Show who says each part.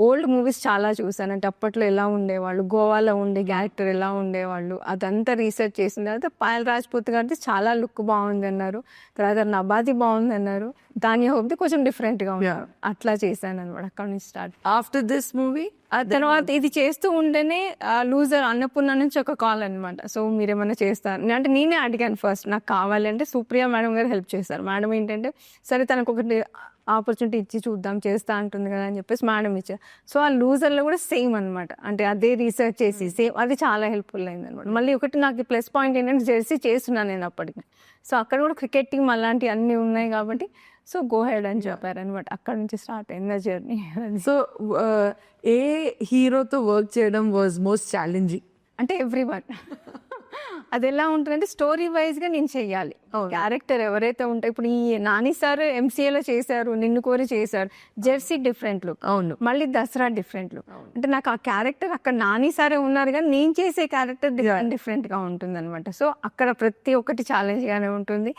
Speaker 1: Old movies చాలా చూసాను. అంటే అప్పట్లో ఎలా ఉండేవాళ్ళు, గోవాలో ఉండే క్యారెక్టర్ ఎలా ఉండేవాళ్ళు, అదంతా రీసెర్చ్ చేసిన తర్వాత పాయల్ రాజ్పూత్ గారిది చాలా లుక్ బాగుంది అన్నారు. తర్వాత నభాతి బాగుంది అన్నారు. దానియా హోప్ది కొంచెం డిఫరెంట్గా ఉంది. అట్లా చేశాను అనమాట. అక్కడ నుంచి స్టార్ట్.
Speaker 2: ఆఫ్టర్ దిస్ మూవీ
Speaker 1: ఆ తర్వాత ఇది చేస్తూ ఉంటేనే లూజర్ అన్నపూర్ణ నుంచి ఒక కాల్ అనమాట. సో మీరేమన్నా చేస్తారు అంటే నేనే అడిగాను ఫస్ట్, నాకు కావాలంటే సుప్రియ మేడం గారు హెల్ప్ చేస్తారు. మేడం ఏంటంటే సరే తనకు ఒకటి ఆపర్చునిటీ ఇచ్చి చూద్దాం చేస్తా అంటుంది కదా అని చెప్పేసి మేడం ఇచ్చారు. సో ఆ లూజర్లో కూడా సేమ్ అనమాట. అంటే అదే రీసెర్చ్ చేసి సేమ్ అది చాలా హెల్ప్ఫుల్ అయింది అనమాట. మళ్ళీ ఒకటి నాకు ప్లస్ పాయింట్ ఏంటంటే జెర్సీ చేస్తున్నాను నేను అప్పటికి. సో అక్కడ కూడా క్రికెట్ టీమ్ అలాంటివి అన్నీ ఉన్నాయి కాబట్టి సో గో హెడ్ అని చెప్పారనమాట. అక్కడ నుంచి స్టార్ట్ అయింది ఆ జర్నీ.
Speaker 2: సో ఏ హీరోతో వర్క్ చేయడం వాజ్ మోస్ట్ ఛాలెంజింగ్?
Speaker 1: అంటే ఎవ్రీవన్ అది ఎలా ఉంటుందంటే స్టోరీ వైజ్గా నేను చెయ్యాలి. క్యారెక్టర్ ఎవరైతే ఉంటాయి, ఇప్పుడు ఈ నాని సార్ ఎంసీఏలో చేశారు, నిన్ను కోరి చేశారు, జెర్సీ డిఫరెంట్ లుక్,
Speaker 2: అవును,
Speaker 1: మళ్ళీ దసరా డిఫరెంట్ లుక్. అంటే నాకు ఆ క్యారెక్టర్ అక్కడ నాని సారే ఉన్నారు కానీ నేను చేసే క్యారెక్టర్ డిఫరెంట్గా ఉంటుంది అనమాట. సో అక్కడ ప్రతి ఒక్కటి ఛాలెంజ్గానే ఉంటుంది.